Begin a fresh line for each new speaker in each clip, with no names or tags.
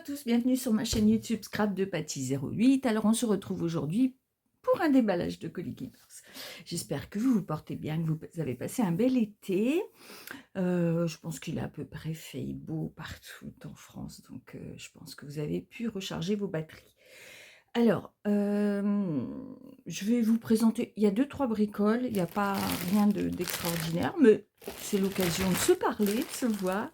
tous, bienvenue sur ma chaîne YouTube Scrap de Patty 08. Alors on se retrouve aujourd'hui pour un déballage de colis Keepers. J'espère que vous vous portez bien, que vous avez passé un bel été. Je pense qu'il a à peu près fait beau partout en France, donc je pense que vous avez pu recharger vos batteries. Alors, je vais vous présenter, il y a 2-3 bricoles, il n'y a pas rien d'extraordinaire, mais c'est l'occasion de se parler, de se voir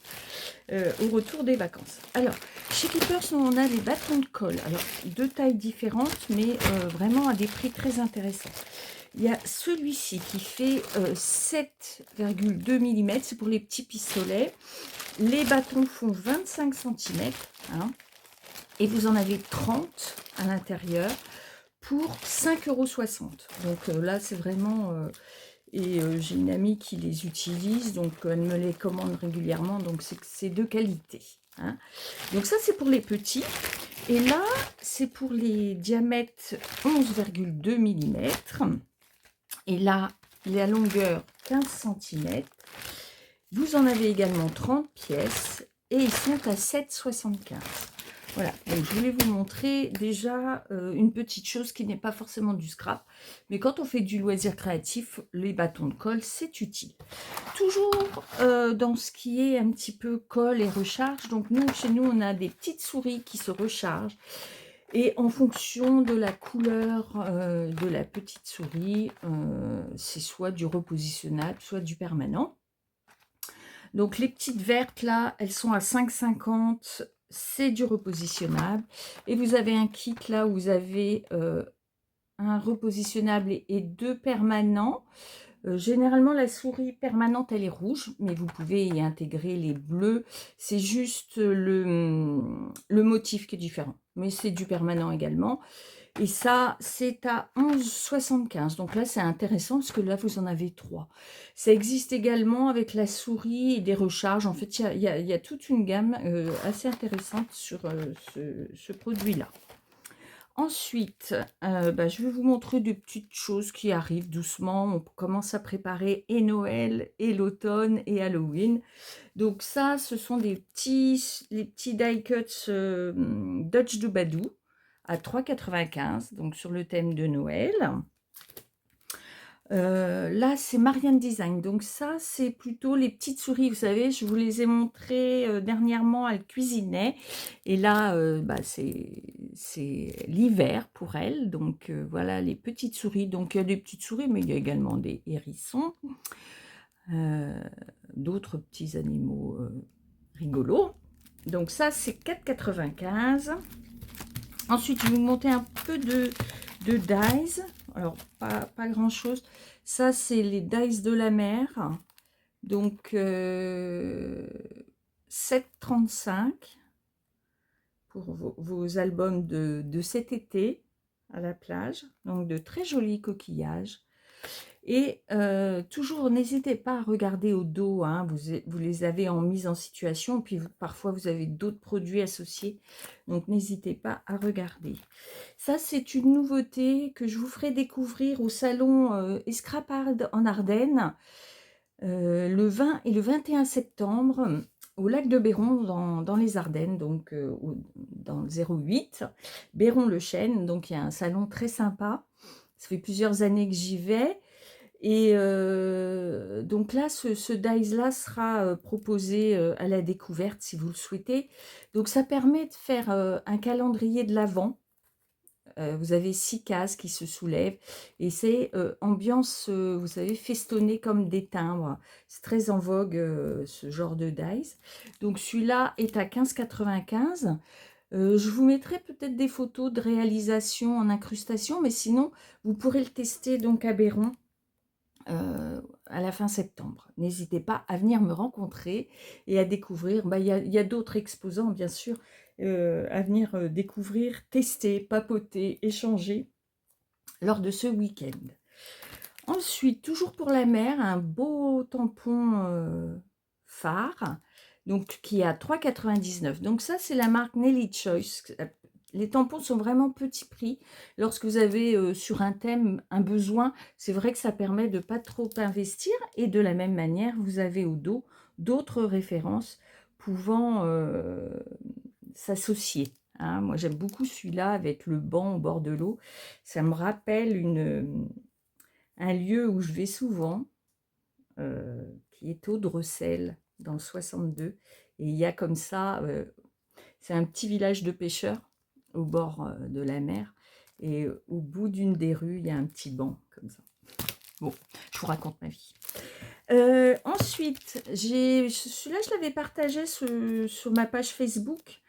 au retour des vacances. Alors, chez Keepers, on a les bâtons de colle, alors de tailles différentes, mais vraiment à des prix très intéressants. Il y a celui-ci qui fait 7,2 mm, c'est pour les petits pistolets. Les bâtons font 25 cm, hein, et vous en avez 30 à l'intérieur pour 5,60 €. Donc là, c'est vraiment... j'ai une amie qui les utilise, donc elle me les commande régulièrement, donc c'est de qualité, hein. Donc ça, c'est pour les petits. Et là, c'est pour les diamètres 11,2 mm. Et là, la longueur 15 cm. Vous en avez également 30 pièces et ils sont à 7,75 €. Voilà, donc je voulais vous montrer déjà une petite chose qui n'est pas forcément du scrap, mais quand on fait du loisir créatif, les bâtons de colle, c'est utile. Toujours dans ce qui est un petit peu colle et recharge, donc nous, chez nous, on a des petites souris qui se rechargent, et en fonction de la couleur de la petite souris, c'est soit du repositionnable, soit du permanent. Donc les petites vertes là, elles sont à 5,50 €, c'est du repositionnable. Et vous avez un kit là où vous avez un repositionnable et 2 permanents. Généralement la souris permanente elle est rouge, mais vous pouvez y intégrer les bleus. C'est juste le motif qui est différent, mais c'est du permanent également. Et ça, c'est à 11,75 €. Donc là, c'est intéressant parce que là, vous en avez 3. Ça existe également avec la souris et des recharges. En fait, il y a toute une gamme assez intéressante sur ce produit-là. Ensuite, je vais vous montrer des petites choses qui arrivent doucement. On commence à préparer et Noël, et l'automne, et Halloween. Donc ça, ce sont les petits die cuts Dodge Doubadou à 3,95 €, donc sur le thème de Noël. Là, c'est Marianne Design. Donc ça, c'est plutôt les petites souris. Vous savez, je vous les ai montrées dernièrement, elles cuisinaient. Et là, c'est l'hiver pour elles. Donc voilà, les petites souris. Donc il y a des petites souris, mais il y a également des hérissons. D'autres petits animaux rigolos. Donc ça, c'est 4,95 €. Ensuite, je vais vous montrer un peu de dies. Alors, pas grand chose. Ça, c'est les dies de la mer. Donc, 7,35 € pour vos albums de cet été à la plage. Donc, de très jolis coquillages. Et toujours, n'hésitez pas à regarder au dos, hein, vous les avez en mise en situation, puis parfois vous avez d'autres produits associés, donc n'hésitez pas à regarder. Ça, c'est une nouveauté que je vous ferai découvrir au salon Escrapard en Ardennes, le 20 et le 21 septembre, au lac de Béron, dans les Ardennes, donc dans le 08, Béron-le-Chêne. Donc il y a un salon très sympa, ça fait plusieurs années que j'y vais. Et donc là, ce dies-là sera proposé à la découverte si vous le souhaitez. Donc ça permet de faire un calendrier de l'Avent. Vous avez 6 cases qui se soulèvent et c'est ambiance, vous savez, festonnée comme des timbres. C'est très en vogue ce genre de dies. Donc celui-là est à 15,95 €. Je vous mettrai peut-être des photos de réalisation en incrustation, mais sinon, vous pourrez le tester donc à Béron à la fin septembre. N'hésitez pas à venir me rencontrer et à découvrir. Il y a d'autres exposants, bien sûr, à venir découvrir, tester, papoter, échanger lors de ce week-end. Ensuite, toujours pour la mer, un beau tampon phare, donc qui est à 3,99 €. Donc ça, c'est la marque Nelly Choice. Les tampons sont vraiment petit prix. Lorsque vous avez sur un thème un besoin, c'est vrai que ça permet de ne pas trop investir. Et de la même manière, vous avez au dos d'autres références pouvant s'associer. Hein. Moi, j'aime beaucoup celui-là avec le banc au bord de l'eau. Ça me rappelle un lieu où je vais souvent, qui est Audrecel, dans le 62. Et il y a comme ça, c'est un petit village de pêcheurs au bord de la mer. Et au bout d'une des rues, il y a un petit banc comme ça. Bon, je vous raconte ma vie. Ensuite, celui-là, je l'avais partagé sur ma page Facebook.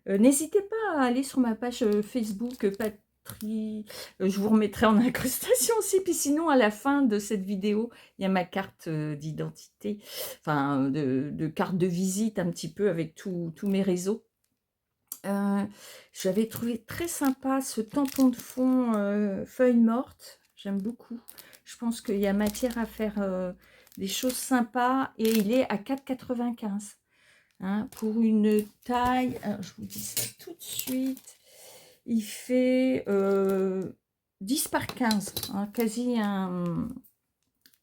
N'hésitez pas à aller sur ma page Facebook, je vous remettrai en incrustation aussi. Puis sinon, à la fin de cette vidéo, il y a ma carte d'identité, enfin de carte de visite un petit peu avec tous mes réseaux. J'avais trouvé très sympa ce tampon de fond feuille morte. J'aime beaucoup. Je pense qu'il y a matière à faire des choses sympas. Et il est à 4,95 hein, pour une taille. Alors, je vous dis ça tout de suite. Il fait 10 par 15. Hein, quasi un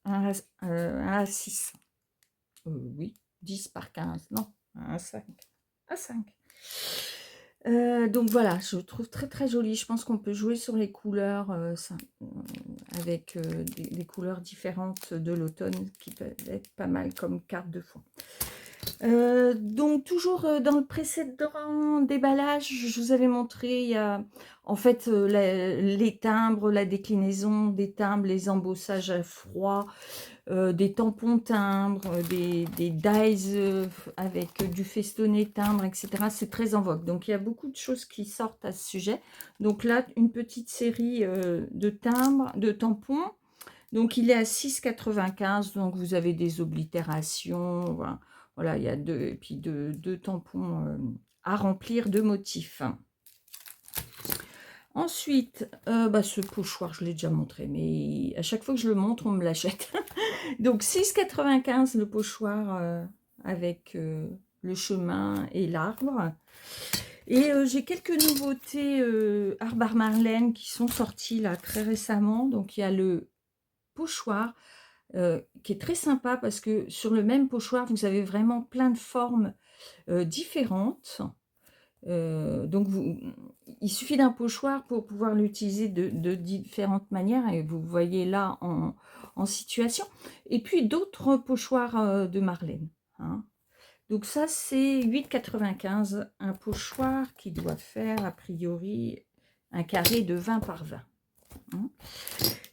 A6. Oui, 10 par 15. Non, un A5. A5. Donc voilà, je le trouve très très joli. Je pense qu'on peut jouer sur les couleurs avec des couleurs différentes de l'automne qui peuvent être pas mal comme carte de fond. Donc toujours dans le précédent déballage, je vous avais montré, il y a en fait les timbres, la déclinaison des timbres, les embossages à froid, des tampons timbres, des dies avec du festonné timbre, etc. C'est très en vogue. Donc il y a beaucoup de choses qui sortent à ce sujet. Donc là, une petite série de timbres, de tampons. Donc il est à 6,95. Donc vous avez des oblitérations. Voilà. Voilà, il y a deux tampons à remplir de motifs. Ensuite, ce pochoir, je l'ai déjà montré, mais à chaque fois que je le montre, on me l'achète. Donc 6,95 le pochoir avec le chemin et l'arbre. Et j'ai quelques nouveautés arbre à marlène qui sont sorties là très récemment. Donc il y a le pochoir qui est très sympa parce que sur le même pochoir, vous avez vraiment plein de formes différentes. Donc il suffit d'un pochoir pour pouvoir l'utiliser de différentes manières et vous voyez là en situation. Et puis d'autres pochoirs de marlène. Hein. Donc ça c'est 8,95 un pochoir qui doit faire a priori un carré de 20 par 20. Hein.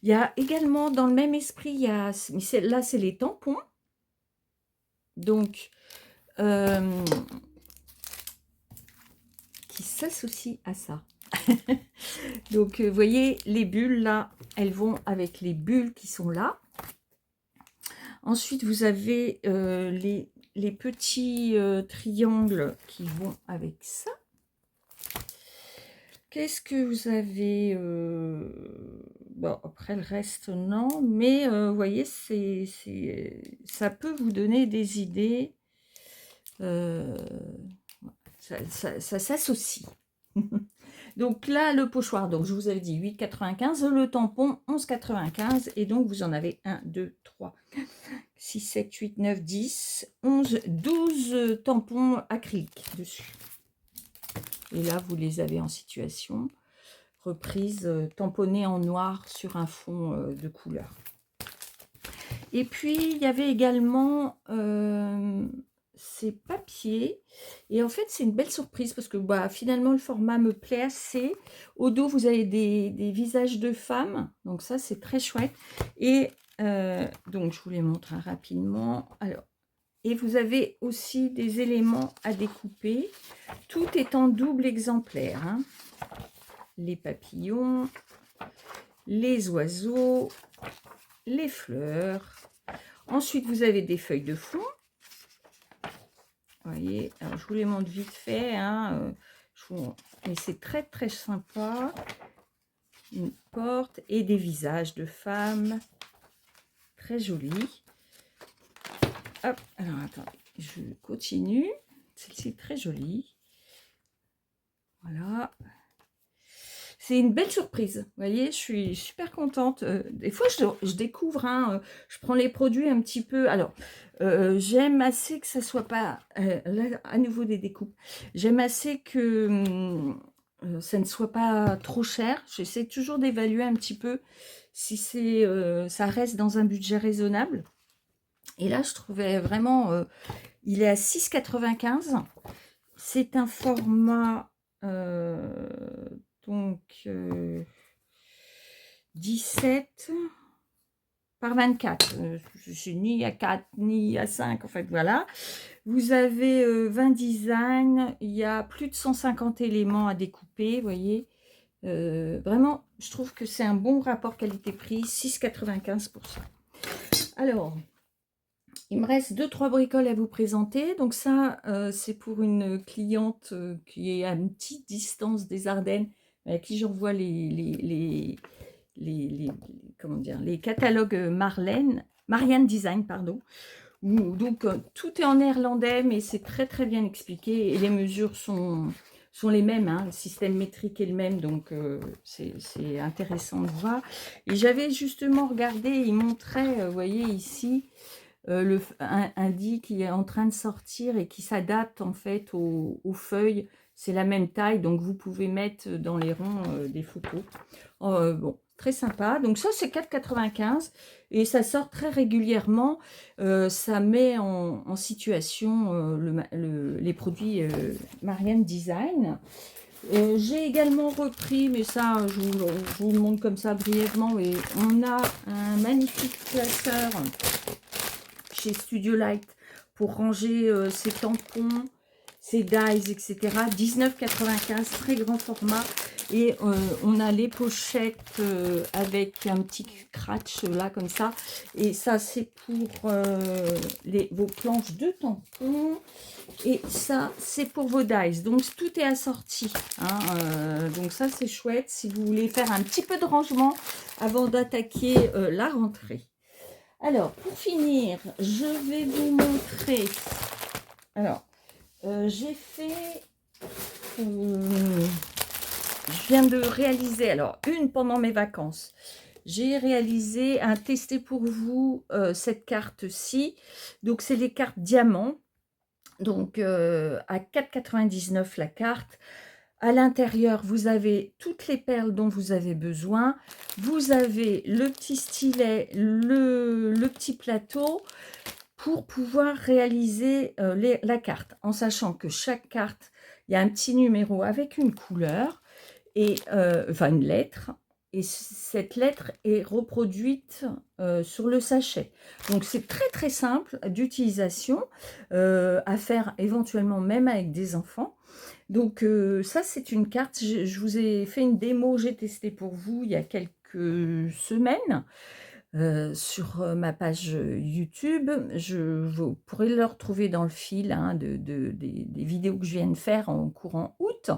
Il y a également dans le même esprit, là c'est les tampons. Donc qui s'associent à ça. Donc vous voyez les bulles là, elles vont avec les bulles qui sont là. Ensuite vous avez les petits triangles qui vont avec ça. Qu'est-ce que vous avez bon, après le reste non, mais vous voyez ça peut vous donner des idées. Ça s'associe. Donc là, le pochoir, donc je vous avais dit 8,95, le tampon 11,95 et donc vous en avez 1, 2, 3, 6, 7, 8, 9, 10, 11, 12 tampons acryliques dessus. Et là, vous les avez en situation reprise, tamponnée en noir sur un fond de couleur. Et puis, il y avait également ces papiers. Et en fait, c'est une belle surprise parce que finalement, le format me plaît assez. Au dos, vous avez des visages de femmes. Donc ça, c'est très chouette. Et donc, je vous les montre rapidement. Alors, et vous avez aussi des éléments à découper. Tout est en double exemplaire. Hein. Les papillons, les oiseaux, les fleurs. Ensuite, vous avez des feuilles de fond. Vous voyez, alors, je vous les montre vite fait. Hein, mais c'est très très sympa. Une porte et des visages de femmes. Très jolis. Hop, alors attendez, je continue. Celle-ci est très jolie. Voilà. c'est une belle surprise. Vous voyez, je suis super contente. Des fois, je découvre, hein, je prends les produits un petit peu. Alors, j'aime assez que ça soit pas, là, à nouveau des découpes. J'aime assez que ça ne soit pas trop cher. J'essaie toujours d'évaluer un petit peu si c'est, ça reste dans un budget raisonnable. Et là, je trouvais vraiment, il est à 6,95. C'est un format, donc 17 par 24. Je suis ni à 4 ni à 5, en fait, voilà. Vous avez 20 designs, il y a plus de 150 éléments à découper, vous voyez. Vraiment, je trouve que c'est un bon rapport qualité-prix, 6,95 pour ça. Alors, il me reste 2-3 bricoles à vous présenter. Donc ça, c'est pour une cliente qui est à une petite distance des Ardennes, à qui j'envoie comment dire, les catalogues Marianne Design, pardon. Donc tout est en néerlandais, mais c'est très très bien expliqué et les mesures sont les mêmes, hein, le système métrique est le même, donc c'est intéressant de voir. Et j'avais justement regardé, il montrait, vous voyez ici, un dit qui est en train de sortir et qui s'adapte en fait aux feuilles. C'est la même taille, donc vous pouvez mettre dans les ronds des photos. Bon, très sympa. Donc ça, c'est 4,95 et ça sort très régulièrement. Ça met en situation les produits Marianne Design. J'ai également repris, mais ça, je vous le montre comme ça brièvement. Et on a un magnifique classeur chez Studio Light pour ranger ses tampons, ses dies, etc. 19,95, très grand format. Et on a les pochettes avec un petit scratch là comme ça. Et ça c'est pour vos planches de tampons. Et ça c'est pour vos dies. Donc tout est assorti. Hein, donc ça c'est chouette si vous voulez faire un petit peu de rangement avant d'attaquer la rentrée. Alors, pour finir, je vais vous montrer. Alors, j'ai fait... je viens de réaliser, alors, une pendant mes vacances. J'ai réalisé un testé pour vous cette carte-ci. Donc, c'est les cartes diamants. Donc, à 4,99 la carte. À l'intérieur, vous avez toutes les perles dont vous avez besoin. Vous avez le petit stylet, le petit plateau pour pouvoir réaliser la carte. En sachant que chaque carte, il y a un petit numéro avec une couleur, et, enfin une lettre. Et cette lettre est reproduite sur le sachet. Donc c'est très très simple d'utilisation, à faire éventuellement même avec des enfants. Donc ça c'est une carte, je vous ai fait une démo, j'ai testé pour vous il y a quelques semaines sur ma page YouTube. Vous pourrez le retrouver dans le fil hein, des vidéos que je viens de faire en courant août.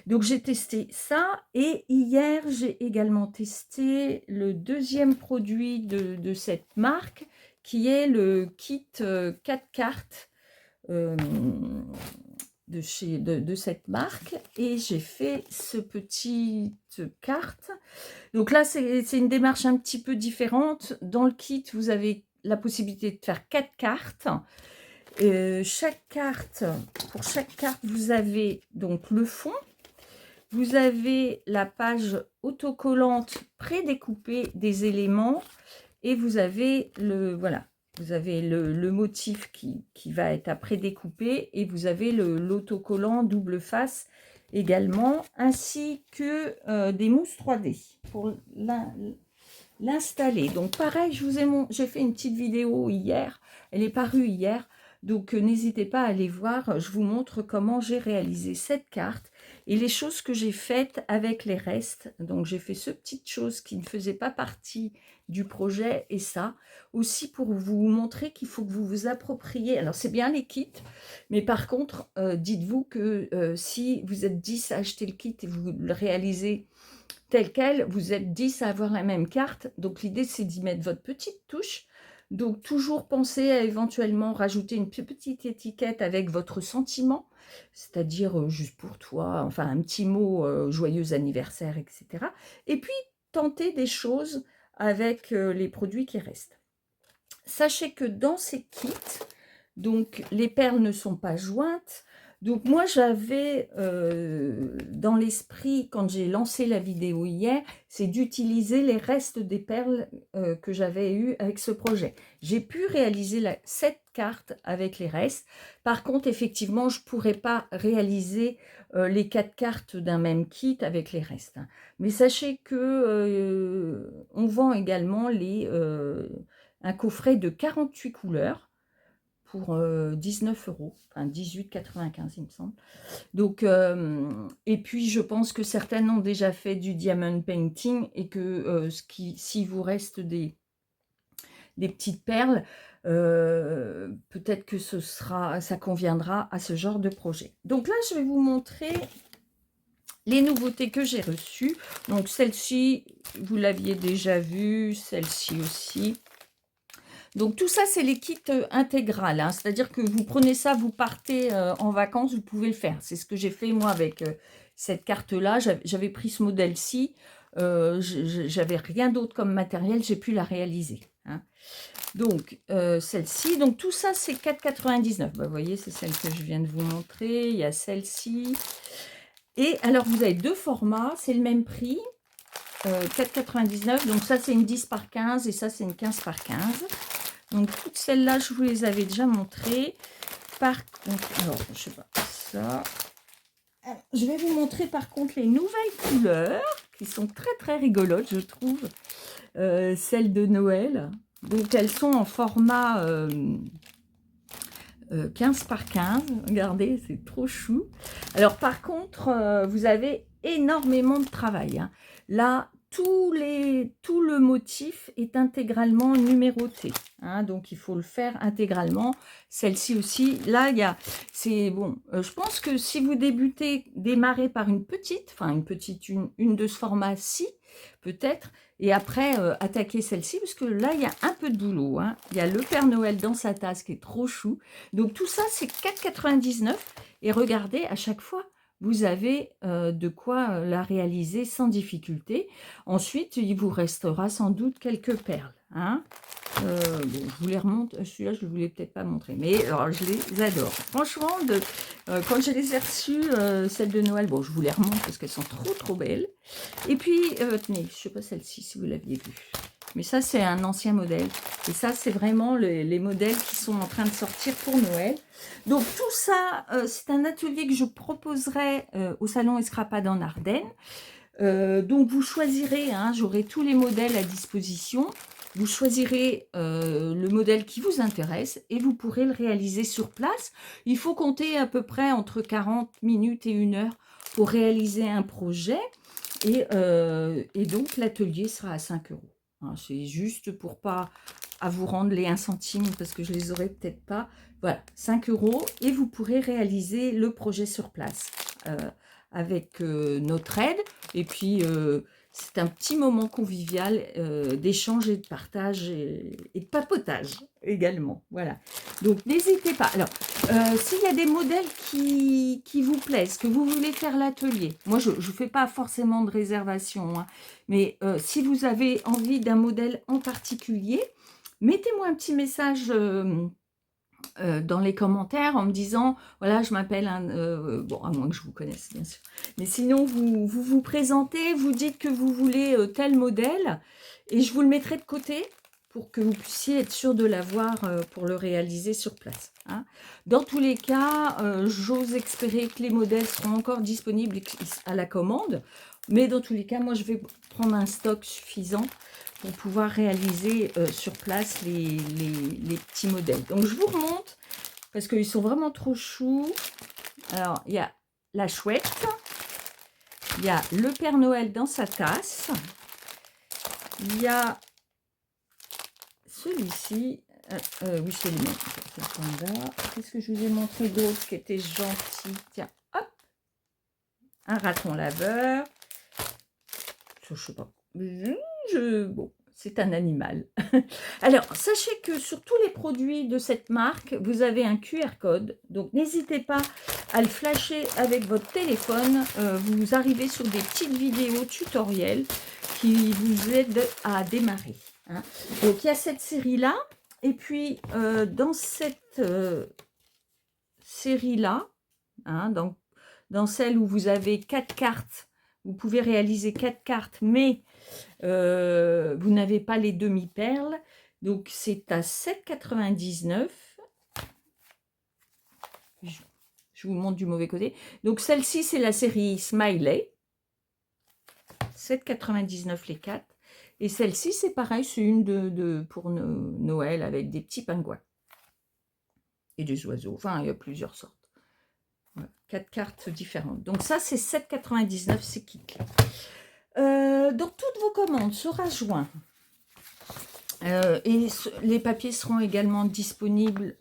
Donc j'ai testé ça et hier j'ai également testé le deuxième produit de cette marque qui est le kit 4 cartes de cette marque et j'ai fait ce petite carte. Donc là c'est une démarche un petit peu différente. Dans le kit vous avez la possibilité de faire 4 cartes. Pour chaque carte vous avez donc le fond, vous avez la page autocollante prédécoupée des éléments et vous avez vous avez le motif qui va être à prédécouper et vous avez l'autocollant double face également, ainsi que des mousses 3D pour l'installer. Donc pareil, j'ai fait une petite vidéo hier, elle est parue hier, donc n'hésitez pas à aller voir, je vous montre comment j'ai réalisé cette carte et les choses que j'ai faites avec les restes. Donc j'ai fait ce petite chose qui ne faisait pas partie du projet et ça aussi pour vous montrer qu'il faut que vous vous appropriez. Alors c'est bien les kits, mais par contre dites-vous que si vous êtes 10 à acheter le kit et vous le réalisez tel quel, vous êtes 10 à avoir la même carte. Donc l'idée c'est d'y mettre votre petite touche. Donc toujours pensez à éventuellement rajouter une petite étiquette avec votre sentiment, c'est-à-dire juste pour toi, enfin un petit mot joyeux anniversaire, etc. Et puis tenter des choses avec les produits qui restent. Sachez que dans ces kits, donc les perles ne sont pas jointes. Donc moi j'avais dans l'esprit, quand j'ai lancé la vidéo hier, c'est d'utiliser les restes des perles que j'avais eues avec ce projet. J'ai pu réaliser cette carte avec les restes. Par contre, effectivement, je ne pourrais pas réaliser les 4 cartes d'un même kit avec les restes. Hein. Mais sachez que on vend également un coffret de 48 couleurs pour 19 €, enfin 18,95 il me semble. Donc, et puis je pense que certaines ont déjà fait du diamond painting et que s'il vous reste des petites perles, peut-être que ça conviendra à ce genre de projet. Donc là, je vais vous montrer les nouveautés que j'ai reçues. Donc celle-ci, vous l'aviez déjà vue, celle-ci aussi. Donc tout ça, c'est les kits intégrales, hein. C'est-à-dire que vous prenez ça, vous partez en vacances, vous pouvez le faire. C'est ce que j'ai fait moi avec cette carte-là. J'avais pris ce modèle-ci, j'avais rien d'autre comme matériel, j'ai pu la réaliser. Hein. Donc celle-ci, donc tout ça c'est 4,99. Bah, vous voyez, c'est celle que je viens de vous montrer. Il y a celle-ci. Et alors vous avez deux formats, c'est le même prix. 4,99, donc ça c'est une 10 par 15 et ça c'est une 15 par 15. Donc toutes celles-là, je vous les avais déjà montrées. Par contre, alors je sais pas ça. Je vais vous montrer par contre les nouvelles couleurs qui sont très très rigolotes, je trouve. Celles de Noël. Donc elles sont en format 15 par 15. Regardez, c'est trop chou. Alors par contre, vous avez énormément de travail. Hein. Là, tout le motif est intégralement numéroté. Hein, donc il faut le faire intégralement. Celle-ci aussi. Là, c'est bon. Je pense que si vous démarrez par une petite, une de ce format-ci, peut-être, et après attaquer celle-ci, parce que là, il y a un peu de boulot. Hein. Il y a le Père Noël dans sa tasse qui est trop chou. Donc tout ça, c'est 4,99. Et regardez, à chaque fois, vous avez de quoi la réaliser sans difficulté. Ensuite, il vous restera sans doute quelques perles. Hein. Bon, je vous les remonte. Celui-là, je ne vous l'ai peut-être pas montré. Mais alors, je les adore. Franchement, quand je les ai reçues, celles de Noël, bon, je vous les remonte parce qu'elles sont trop, trop belles. Et puis, tenez, je ne sais pas celle-ci, si vous l'aviez vue. Mais ça, c'est un ancien modèle. Et ça, c'est vraiment les modèles qui sont en train de sortir pour Noël. Donc, tout ça, c'est un atelier que je proposerai au Salon Escrapade en Ardennes. Donc, vous choisirez, hein, j'aurai tous les modèles à disposition. Vous choisirez le modèle qui vous intéresse et vous pourrez le réaliser sur place. Il faut compter à peu près entre 40 minutes et 1 heure pour réaliser un projet. Et donc, l'atelier sera à 5 €. Hein, c'est juste pour pas à vous rendre les 1 centime parce que je les aurai peut-être pas. Voilà, 5 € et vous pourrez réaliser le projet sur place avec notre aide. Et puis, c'est un petit moment convivial d'échange et de partage et de papotage également. Voilà. Donc, n'hésitez pas. Alors, s'il y a des modèles qui vous plaisent, que vous voulez faire l'atelier, moi, je ne fais pas forcément de réservation, hein, mais si vous avez envie d'un modèle en particulier, mettez-moi un petit message dans les commentaires en me disant, voilà, je m'appelle bon, à moins que je vous connaisse, bien sûr. Mais sinon, vous présentez, vous dites que vous voulez tel modèle, et je vous le mettrai de côté pour que vous puissiez être sûr de l'avoir pour le réaliser sur place. Hein. Dans tous les cas, j'ose espérer que les modèles seront encore disponibles à la commande, mais dans tous les cas, moi, je vais prendre un stock suffisant pour pouvoir réaliser sur place les petits modèles. Donc, je vous remonte parce qu'ils sont vraiment trop choux. Alors, il y a la chouette. Il y a le Père Noël dans sa tasse. Il y a celui-ci. Oui, c'est le même. Qu'est-ce que je vous ai montré d'autre qui était gentil? Tiens, hop. Un raton laveur. Je sais pas. Bon, c'est un animal. Alors, sachez que sur tous les produits de cette marque, vous avez un QR code. Donc, n'hésitez pas à le flasher avec votre téléphone, vous arrivez sur des petites vidéos tutoriels qui vous aident à démarrer. Hein. Donc, il y a cette série-là. Et puis, dans cette série-là, hein, dans celle où vous avez 4 cartes, vous pouvez réaliser 4 cartes, mais vous n'avez pas les demi-perles. Donc, c'est à 7,99 €. Je vous montre du mauvais côté. Donc, celle-ci, c'est la série Smiley. 7,99 € les 4. Et celle-ci, c'est pareil, c'est une pour Noël avec des petits pingouins. Et des oiseaux. Enfin, il y a plusieurs sortes. Voilà, 4 cartes différentes. Donc, ça, c'est 7,99 €, c'est kit. Dans toutes vos commandes sera joint. Et les papiers seront également disponibles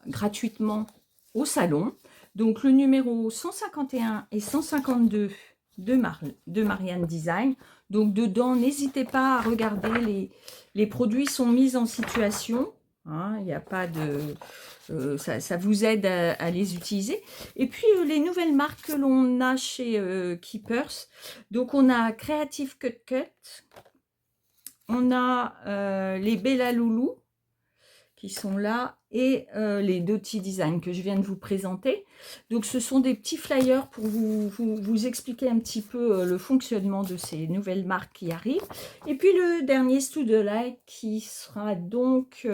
gratuitement au salon. Donc, le numéro 151 et 152 de Marianne Design. Donc, dedans, n'hésitez pas à regarder. Les produits sont mis en situation. Hein, il n'y a pas de... ça vous aide à les utiliser. Et puis, les nouvelles marques que l'on a chez Keepers. Donc, on a Creative Cut Cut. On a les Bella Loulou qui sont là et les Doty Design que je viens de vous présenter. Donc, ce sont des petits flyers pour vous expliquer un petit peu le fonctionnement de ces nouvelles marques qui arrivent. Et puis, le dernier Studio Light qui sera donc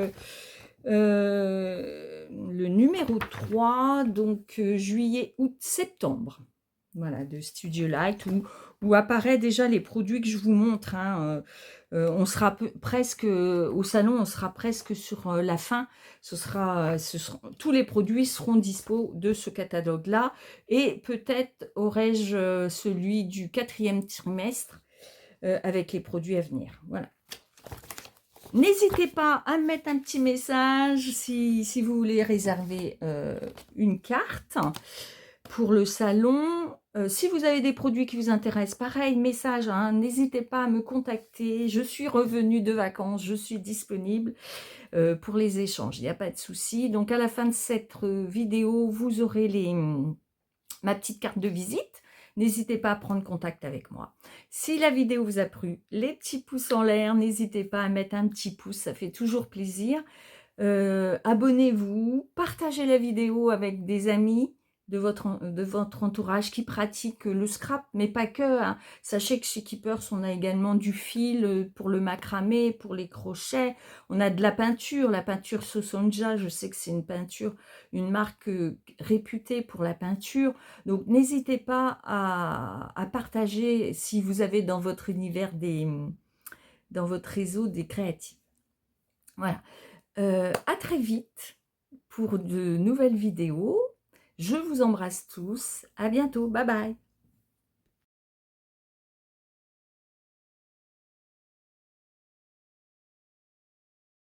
le numéro 3, donc juillet, août, septembre. Voilà, de Studio Light, où apparaissent déjà les produits que je vous montre. Hein. On sera presque au salon, on sera presque sur la fin. Tous les produits seront dispo de ce catalogue-là. Et peut-être aurai-je celui du 4e trimestre avec les produits à venir. Voilà. N'hésitez pas à me mettre un petit message si vous voulez réserver une carte pour le salon. Si vous avez des produits qui vous intéressent, pareil, message, hein, n'hésitez pas à me contacter. Je suis revenue de vacances, je suis disponible pour les échanges, il n'y a pas de souci. Donc, à la fin de cette vidéo, vous aurez ma petite carte de visite. N'hésitez pas à prendre contact avec moi. Si la vidéo vous a plu, les petits pouces en l'air, n'hésitez pas à mettre un petit pouce, ça fait toujours plaisir. Abonnez-vous, partagez la vidéo avec des amis de votre entourage qui pratiquent le scrap, mais pas que. Hein. Sachez que chez Keepers, on a également du fil pour le macramé, pour les crochets. On a de la peinture Sosonja, je sais que c'est une marque réputée pour la peinture. Donc, n'hésitez pas à partager si vous avez dans votre univers, dans votre réseau des créatifs. Voilà. À très vite pour de nouvelles vidéos. Je vous embrasse tous. À bientôt. Bye bye.